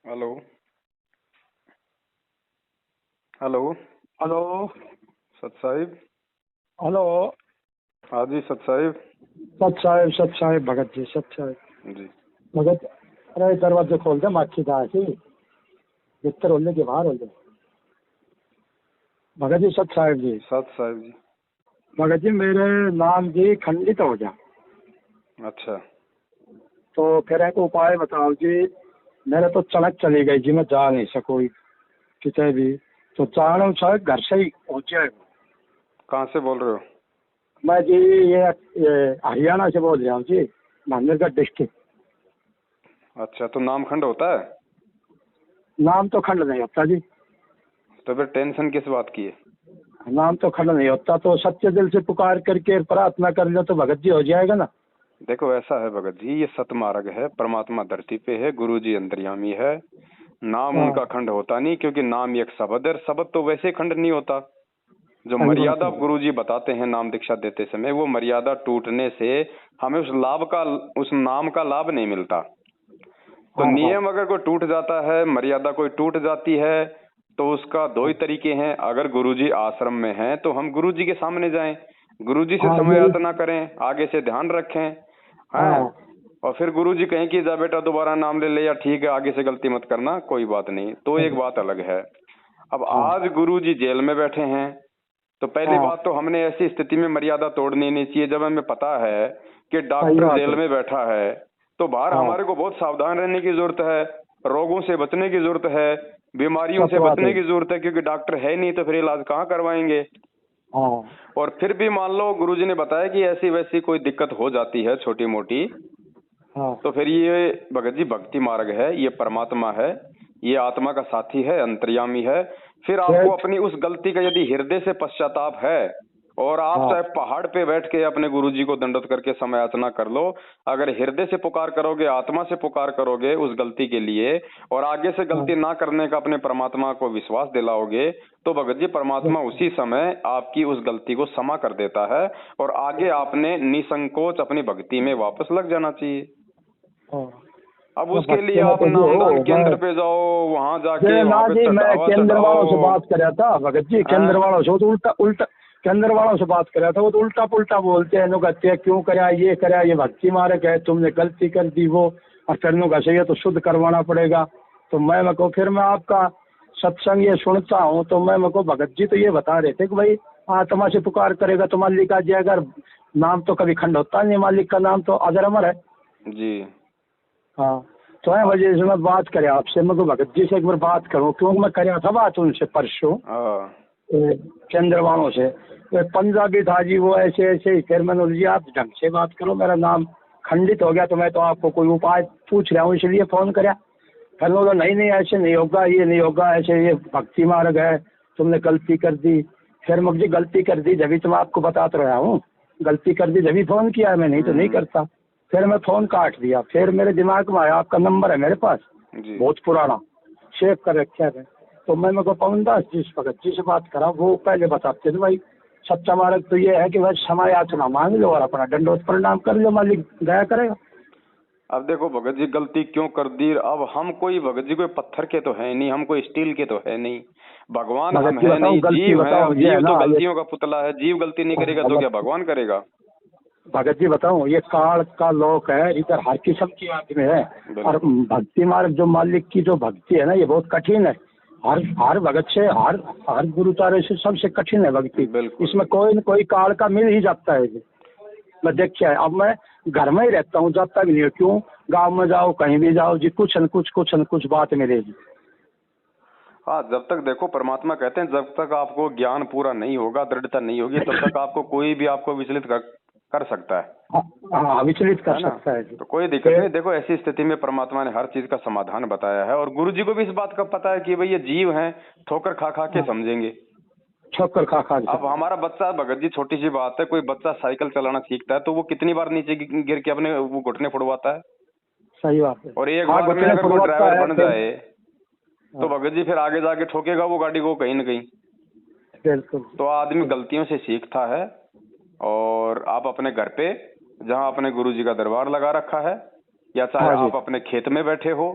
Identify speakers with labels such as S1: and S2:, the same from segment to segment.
S1: Hello. Hello.
S2: Hello.
S1: सत Sahib.
S2: Hello.
S1: हाँ जी सत साहिब।
S2: सत साहिब भगत जी, सत साहिब
S1: जी।
S2: भगत। अरे दरवाजे खोल दे, माछी दार की भीतर होने के बाहर हो जाए। भगत जी सत साहिब जी।
S1: सत साहिब जी।
S2: भगत जी मेरे नाम जी खंडित हो गया,
S1: अच्छा।
S2: तो फिर एक उपाय बताओ जी। मेरे तो चलक चली गई जी, मैं जा नहीं सकूँ कितने भी, तो जाना चाहे घर से ही हो जाए।
S1: कहाँ से बोल रहे हो?
S2: मैं जी ये हरियाणा से बोल रहा हूँ जी, महेंद्रगढ़ डिस्ट्रिक्ट।
S1: अच्छा, तो नाम खंड होता है?
S2: नाम तो खंड नहीं होता जी।
S1: तो फिर टेंशन किस बात की है?
S2: नाम तो खंड नहीं होता, तो सच्चे दिल से पुकार करके प्रार्थना कर लो तो भगत जी हो जाएगा ना।
S1: देखो ऐसा है भगत जी, ये सतमार्ग है, परमात्मा धरती पे है, गुरु जी अंतर्यामी है। नाम
S2: हाँ,
S1: उनका खंड होता नहीं, क्योंकि नाम एक शब्द है, शब्द तो वैसे खंड नहीं होता। जो
S2: सही बात
S1: मर्यादा
S2: है।
S1: गुरु जी बताते हैं नाम दीक्षा देते समय, वो मर्यादा टूटने से हमें उस नाम का लाभ नहीं मिलता। तो
S2: हाँ हाँ
S1: नियम अगर कोई टूट जाता है, मर्यादा कोई टूट जाती है, तो उसका दो ही तरीके हैं। अगर गुरुजी आश्रम में हैं तो हम गुरुजी के सामने जाएं, गुरुजी से
S2: हाँ
S1: समय
S2: यही।
S1: याचना करें, आगे से ध्यान रखें, हैं।
S2: हाँ
S1: और फिर गुरुजी कहें कि जा बेटा दोबारा नाम ले ले, या ठीक है आगे से गलती मत करना, कोई बात नहीं, तो एक बात अलग है। अब
S2: हाँ
S1: आज गुरुजी जेल में बैठे हैं, तो पहली
S2: हाँ,
S1: बात तो हमने ऐसी स्थिति में मर्यादा तोड़नी नहीं चाहिए। जब हमें पता है कि
S2: सही
S1: डॉक्टर
S2: बात
S1: जेल
S2: है।
S1: में बैठा है, तो बाहर
S2: हाँ,
S1: हमारे को बहुत सावधान रहने की जरूरत है, रोगों से बचने की जरूरत है, बीमारियों
S2: सच
S1: से
S2: बात
S1: बचने
S2: है।
S1: की जरूरत है, क्योंकि डॉक्टर है नहीं तो फिर इलाज कहाँ करवाएंगे।
S2: हाँ
S1: और फिर भी मान लो गुरुजी ने बताया कि ऐसी वैसी कोई दिक्कत हो जाती है छोटी मोटी,
S2: हाँ
S1: तो फिर ये भगत जी भक्ति मार्ग है, ये परमात्मा है, ये आत्मा का साथी है, अंतर्यामी है। फिर आपको
S2: एक।
S1: अपनी उस गलती का यदि हृदय से पश्चाताप है, और आप
S2: हाँ
S1: चाहे पहाड़ पे बैठ के अपने गुरुजी को दंडवत करके समय याचना कर लो, अगर हृदय से पुकार करोगे, आत्मा से पुकार करोगे उस गलती के लिए, और आगे से
S2: हाँ
S1: गलती ना करने का अपने परमात्मा को विश्वास दिलाओगे, तो भगत जी परमात्मा उसी समय आपकी उस गलती को क्षमा कर देता है, और आगे आपने निसंकोच अपनी भक्ति में वापस लग जाना चाहिए।
S2: हाँ।
S1: अब
S2: तो
S1: उसके लिए
S2: भक्ति में
S1: आप
S2: तो जी
S1: नामदान
S2: हो
S1: केंद्र
S2: मैं।
S1: पे जाओ, वहां जाके
S2: ये
S1: वहां
S2: ना
S1: पे
S2: जी, मैं
S1: चढ़ावा
S2: केंद्र वालों से
S1: चढ़ाओ।
S2: बात कर रहा था भगत जी, केंद्र
S1: हैं?
S2: वालों से। वो तो उल्टा उल्टा केंद्र वालों से बात कर रहा था, वो तो उल्टा पुल्टा बोलते हैं। लोग कहते हैं क्यों कराया, ये कराया, ये भक्ति मार्ग है, तुमने गलती कर दी वो, और करने का चाहिए तो शुद्ध करवाना पड़ेगा। तो मैं को फिर मैं आपका सत्संग ये सुनता हूँ, तो मैं को भगत जी तो ये बता रहे थे कि भाई आत्मा से पुकार करेगा तो मालिक आ जाएगा। नाम तो कभी खंड होता नहीं, मालिक का नाम तो अजर अमर है।
S1: जी।
S2: हाँ, तो है वजह से मैं बात करें आपसे। मैं को भगत जी से एक बार बात करूँ, क्योंकि मैं कराया था बात उनसे परसों
S1: हाँ।
S2: केंद्र वालों से। तो एक पंजाबी था जी, वो ऐसे ऐसे ही। फिर मैंने बोला, जी आप ढंग से बात करो, मेरा नाम खंडित हो गया, तो मैं तो आपको कोई उपाय पूछ रहा हूँ इसलिए फोन कराया। फिर बोला नहीं नहीं ऐसे नहीं होगा, ये नहीं होगा, ऐसे ये भक्ति मार्ग है, तुमने गलती कर दी। फिर मुझे गलती कर दी जब तो मैं आपको बताता रहा हूँ, गलती कर दी जब फोन किया, मैं नहीं तो नहीं करता। फिर मैं फोन काट दिया। फिर मेरे दिमाग में आया आपका नंबर है मेरे पास,
S1: जी।
S2: बहुत पुराना, सेव कर रखा है। तो मैं मेरे को पवन दास जी भगत जी से बात करा, वो पहले बताते थे भाई सच्चा मार्ग तो ये है कि भाई क्षमा याचना मांग लो और अपना दंडोत प्रणाम कर लो, मालिक दया करेगा।
S1: अब देखो भगत जी गलती क्यों कर दी, अब हम कोई भगत जी कोई पत्थर के तो है नहीं, हम कोई स्टील के तो है नहीं, भगवान हम
S2: भगत जी
S1: है
S2: बताऊं,
S1: नहीं,
S2: गलती
S1: जीव है।
S2: बताऊं,
S1: अब
S2: ये है
S1: जीव तो
S2: ना ये।
S1: गलतियों का पुतला है, जीव गलती नहीं करेगा तो क्या भगवान करेगा?
S2: भगत जी बताऊं, ये काल का लोक है, इधर हर किस्म की आदमी है। और
S1: बिल्कुल।
S2: भक्ति मार्ग जो मालिक की जो भक्ति है ना, ये बहुत कठिन है। हर भगत से, हर गुरुचार्य से सबसे कठिन है भक्ति।
S1: बिल्कुल।
S2: इसमें कोई न कोई काल का मिल ही जाता है जी। मैं देखिए, अब मैं घर में ही रहता हूँ, जाता भी नहीं हूँ। क्यों, गाँव में जाओ कहीं भी जाओ जी, कुछ न कुछ बात मिलेगी।
S1: हाँ, जब तक देखो परमात्मा कहते हैं जब तक आपको ज्ञान पूरा नहीं होगा, दृढ़ता नहीं होगी, तब तक आपको कोई भी आपको विचलित कर सकता है।
S2: हाँ, विचलित कर
S1: है ना?
S2: सकता है जी।
S1: तो कोई दिक्कत नहीं। देखो ऐसी स्थिति में परमात्मा ने हर चीज का समाधान बताया है, और गुरु जी को भी इस बात का पता है कि भाई ये जीव हैं, ठोकर खा खा के समझेंगे।
S2: ठोकर खा खा के
S1: अब हमारा बच्चा, भगत जी छोटी सी बात है, कोई बच्चा साइकिल चलाना सीखता है तो वो कितनी बार नीचे गिर के अपने वो घुटने फुड़वाता है,
S2: सही बात है।
S1: और एक
S2: हाँ,
S1: बार में
S2: घुटने
S1: अगर कोई
S2: फुड़वाता
S1: ड्राइवर
S2: है
S1: बन
S2: फिर।
S1: जाए तो भगत जी फिर आगे जाके ठोकेगा वो गाड़ी को कहीं ना कहीं।
S2: बिल्कुल।
S1: तो आदमी गलतियों से सीखता है। और आप अपने घर पे जहाँ अपने गुरु जी का दरबार लगा रखा है, या चाहे
S2: हाँ जी।
S1: आप अपने खेत में बैठे हो,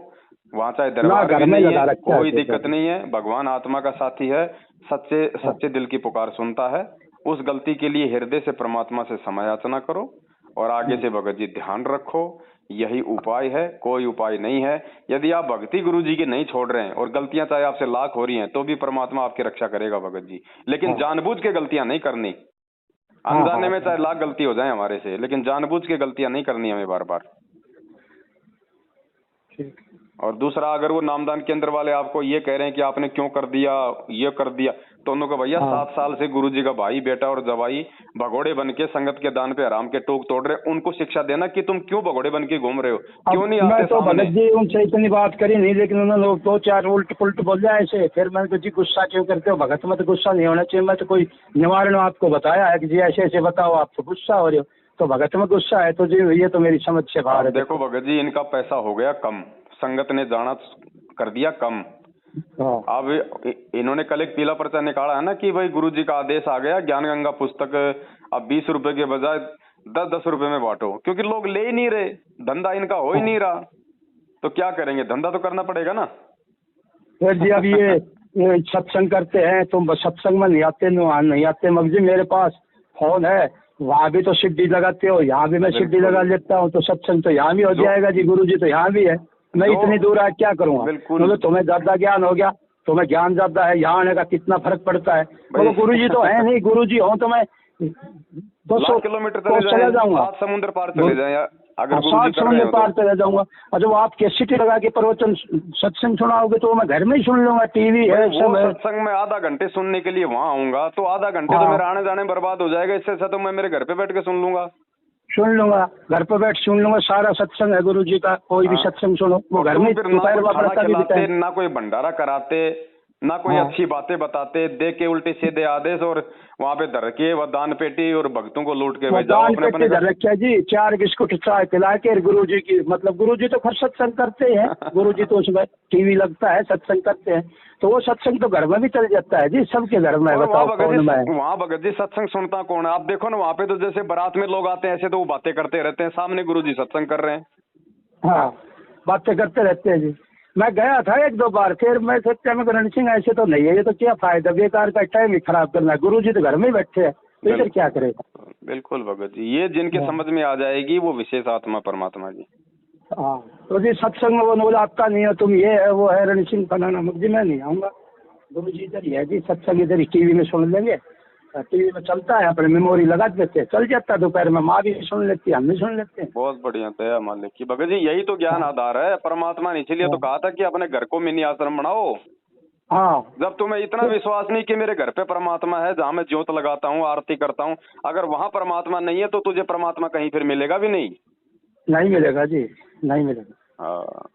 S1: वहाँ चाहे दरबार
S2: घर
S1: भी
S2: में
S1: नहीं
S2: लगा
S1: है,
S2: रखा है
S1: कोई
S2: तो
S1: दिक्कत नहीं है। भगवान आत्मा का साथी है, सच्चे सच्चे दिल की पुकार सुनता है। उस गलती के लिए हृदय से परमात्मा से समय याचना करो और आगे से भगत जी ध्यान रखो। यही उपाय है, कोई उपाय नहीं है। यदि आप भक्ति गुरु जी की नहीं छोड़ रहे हैं और गलतियां चाहे आपसे लाख हो रही हैं तो भी परमात्मा आपकी रक्षा करेगा भगत जी। लेकिन जानबूझ के गलतियां नहीं करनी। अनजाने में चाहे लाख गलती हो जाए हमारे से, लेकिन जानबूझ के गलतियां नहीं करनी हमें बार बार।
S2: ठीक।
S1: और दूसरा, अगर वो नामदान केंद्र वाले आपको ये कह रहे हैं कि आपने क्यों कर दिया, ये कर दिया, तो उनको भैया 7 साल से गुरु जी का भाई बेटा और जवाई भगोड़े बन के संगत के दान पे हराम के टोक तोड़ रहे, उनको शिक्षा देना कि तुम क्यों भगोड़े बन के घूम रहे हो, क्यों नहीं आते
S2: मैं तो
S1: सामने।
S2: भगत जी उनसे इतनी बात करी नहीं, लेकिन उन्होंने लोग 2-4 उल्ट पुल्ट बोले ऐसे। फिर मैंने कहा जी गुस्सा क्यों करते हो, भगत में तो गुस्सा नहीं होना चाहिए। मैं तो कोई निवारण आपको बताया है कि जी ऐसे ऐसे बताओ, आप तो गुस्सा हो रहे हो, तो भगत में गुस्सा है तो जी ये तो मेरी समझ से बाहर है।
S1: देखो भगत जी, इनका पैसा हो गया कम, संगत ने जाना कर दिया कम। अब इन्होंने कल एक पीला पर्चा निकाला है ना कि भाई गुरु जी का आदेश आ गया, ज्ञान गंगा पुस्तक अब 20 रुपए के बजाय 10-10 रुपए में बांटो, क्योंकि लोग ले ही नहीं रहे, धंधा इनका हो ही नहीं रहा। तो क्या करेंगे, धंधा तो करना पड़ेगा ना।
S2: फिर जी अब ये सत्संग करते हैं, तुम सत्संग में नहीं आते, नहीं आते। मगर जी मेरे पास फोन है, वहाँ भी तो सीढ़ी लगाते हो, यहाँ भी मैं सीढ़ी लगा लेता हूँ, तो सत्संग तो यहाँ भी हो जाएगा जी। गुरु जी तो यहाँ भी है, मैं इतनी दूर आ क्या करूँगा। क्योंकि तुम्हें ज्यादा ज्ञान हो गया, तुम्हें ज्ञान ज्यादा है, यहाँ आने का कितना फर्क पड़ता है। तो गुरु जी तो है नहीं, गुरु जी हो तो मैं 200
S1: किलोमीटर
S2: चला जाऊंगा,
S1: 7 समुद्र पार चले जाए, अगर
S2: 7 समुद्र पार चले जाऊंगा। और जब आप कैसेट लगा के प्रवचन सत्संग सुनाओगे तो मैं घर में ही सुन लूंगा, टीवी है सब है।
S1: सत्संग में आधा घंटे सुनने के लिए वहाँ आऊंगा तो आधा घंटे तो मेरा आने जाने बर्बाद हो जाएगा। इससे अच्छा तो मैं मेरे घर पे बैठ के सुन लूंगा,
S2: घर पे बैठ सुन लूंगा। सारा सत्संग है गुरु जी का, कोई भी सत्संग सुनो, वो घर में
S1: खिलाते, ना कोई भंडारा कराते, ना कोई अच्छी बातें बताते, दे के उल्टे सीधे आदेश, और वहाँ पे धर के वो दान पेटी और भक्तों को लूट के
S2: दान पेटी धर रखा जी। 4 बिस्कुट चाय पिला के गुरु जी की, मतलब गुरु जी तो खैर सत्संग करते हैं, गुरु जी तो उसमें टीवी लगता है, सत्संग करते हैं, तो वो सत्संग तो घर में भी चल जाता है जी, सबके घर में। बताओ
S1: वहाँ भगत जी सत्संग सुनता कौन है? आप देखो ना, वहाँ पे तो जैसे बारात में लोग आते हैं ऐसे तो वो बातें करते रहते हैं, सामने गुरु जी सत्संग कर रहे हैं।
S2: हाँ, बातें करते रहते हैं जी। मैं गया था 1-2 बार, फिर मैं सोचा मैं रण सिंह ऐसे तो नहीं है, ये तो क्या फायदा, बेकार का टाइम ही खराब करना। गुरु जी तो घर में ही बैठे हैं, तो इधर क्या करेगा।
S1: बिल्कुल भगत जी, ये जिनके समझ में आ जाएगी वो विशेष आत्मा परमात्मा जी।
S2: हाँ, तो जी सत्संग में वो बोला आपका नहीं है, तुम ये है वो है, रण सिंह फलाना। जी मैं नहीं आऊँगा, गुरु जी इधर ही है जी, सत्संग इधर ही टीवी में सुन लेंगे, टीवी में चलता है, अपने मेमोरी लगा देते हैं, चल जाता है। दोपहर में माँ भी सुन लेती है, हम भी सुन लेते हैं।
S1: बहुत बढ़िया दया मालिक की भगत जी, यही तो ज्ञान आधार है परमात्मा ने, इसीलिए तो कहा था कि अपने घर को मिनी आश्रम बनाओ।
S2: हाँ,
S1: जब तुम्हें इतना विश्वास नहीं कि मेरे घर पे परमात्मा है, जहाँ मैं ज्योत लगाता हूँ, आरती करता हूँ, अगर वहाँ परमात्मा नहीं है तो तुझे परमात्मा कहीं फिर मिलेगा भी नहीं।
S2: नहीं मिलेगा जी, नहीं मिलेगा।
S1: हाँ,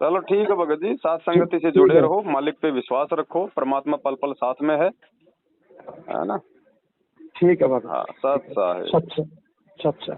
S1: चलो ठीक है भगत जी, साथ संगति से जुड़े रहो, मालिक पे विश्वास रखो, परमात्मा पल पल साथ में है ना।
S2: ठीक है भगत।
S1: हाँ, सच है।
S2: सच है।